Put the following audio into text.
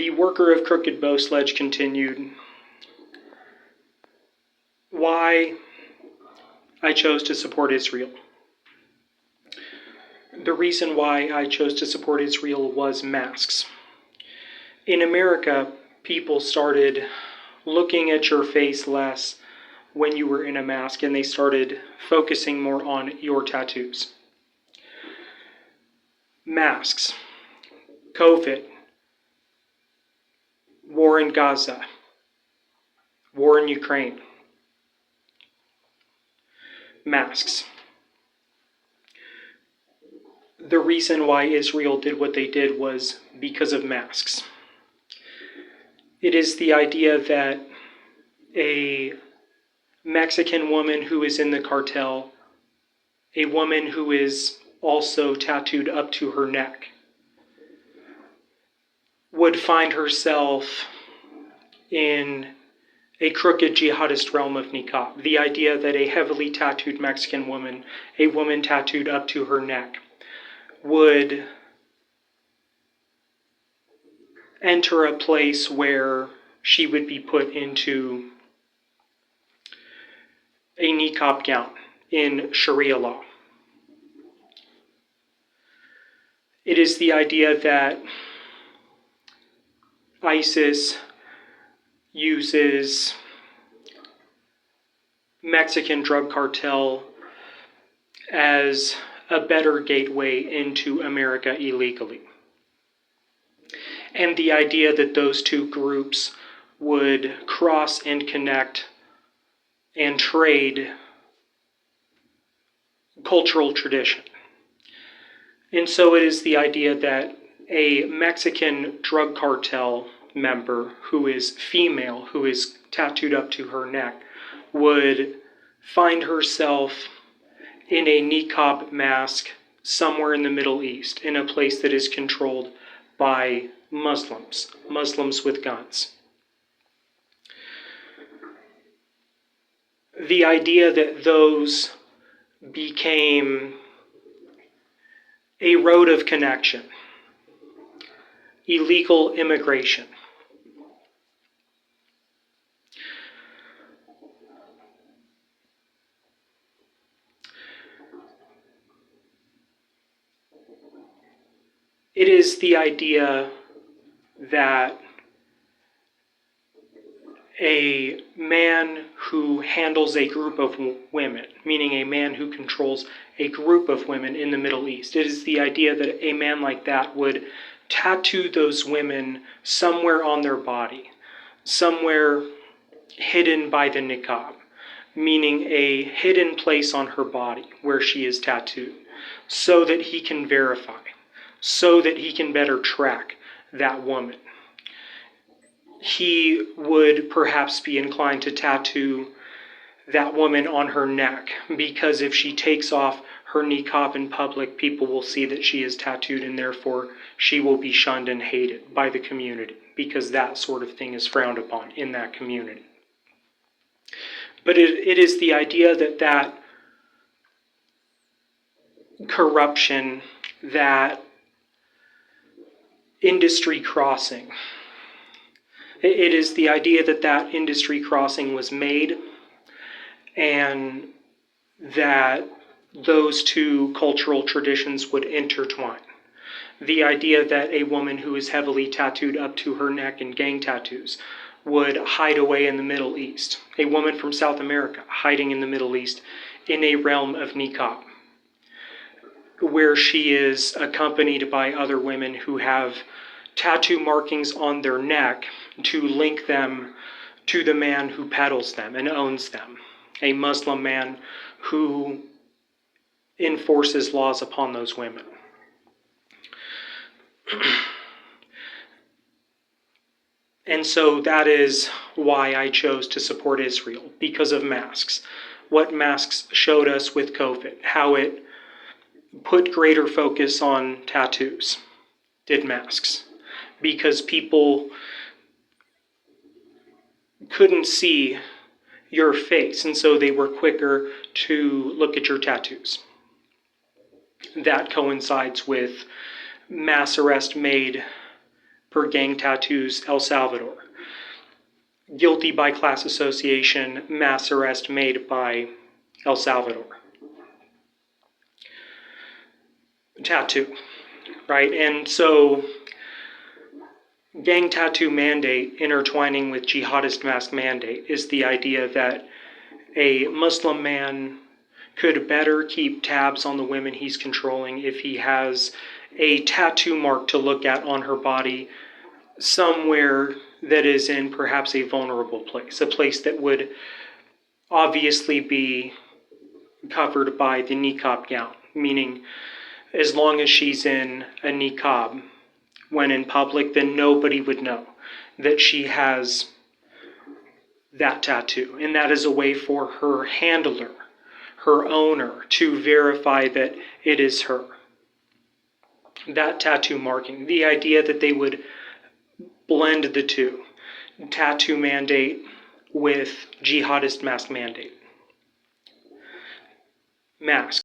The worker of Crooked Bow Sledge continued, why I chose to support Israel. The reason why I chose to support Israel was masks. In America, people started looking at your face less when you were in a mask, and they started focusing more on your tattoos. Masks, COVID, war in Gaza, war in Ukraine. Masks. The reason why Israel did what they did was because of masks. It is the idea that a Mexican woman who is in the cartel, a woman who is also tattooed up to her neck, would find herself in a crooked jihadist realm of niqab. The idea that a heavily tattooed Mexican woman, a woman tattooed up to her neck, would enter a place where she would be put into a niqab gown in Sharia law. It is the idea that ISIS uses Mexican drug cartel as a better gateway into America illegally. And the idea that those two groups would cross and connect and trade cultural tradition. And so it is the idea that a Mexican drug cartel member who is female, who is tattooed up to her neck, would find herself in a niqab mask somewhere in the Middle East, in a place that is controlled by Muslims with guns. The idea that those became a road of connection, illegal immigration. It is the idea that a man who handles a group of women, meaning a man who controls a group of women in the Middle East, it is the idea that a man like that would tattoo those women somewhere on their body, somewhere hidden by the niqab, meaning a hidden place on her body where she is tattooed, so that he can verify, so that he can better track that woman. He would perhaps be inclined to tattoo that woman on her neck, because if she takes off her niqab in public, people will see that she is tattooed, and therefore she will be shunned and hated by the community, because that sort of thing is frowned upon in that community. But it is the idea that corruption, that industry crossing, it is the idea that industry crossing was made, and that those two cultural traditions would intertwine. The idea that a woman who is heavily tattooed up to her neck in gang tattoos would hide away in the Middle East. A woman from South America hiding in the Middle East in a realm of niqab, where she is accompanied by other women who have tattoo markings on their neck to link them to the man who peddles them and owns them, a Muslim man who enforces laws upon those women. And so that is why I chose to support Israel, because of masks. What masks showed us with COVID, how it put greater focus on tattoos, did masks. Because people couldn't see your face, and so they were quicker to look at your tattoos. That coincides with mass arrest made per gang tattoos, El Salvador. Guilty by class association, mass arrest made by El Salvador. Tattoo, right? And so gang tattoo mandate intertwining with jihadist mask mandate is the idea that a Muslim man could better keep tabs on the women he's controlling if he has a tattoo mark to look at on her body somewhere that is in perhaps a vulnerable place, a place that would obviously be covered by the niqab gown, meaning as long as she's in a niqab when in public, then nobody would know that she has that tattoo. And that is a way for her handler, her owner, to verify that it is her. That tattoo marking, the idea that they would blend the two, tattoo mandate with jihadist mask mandate. Mask.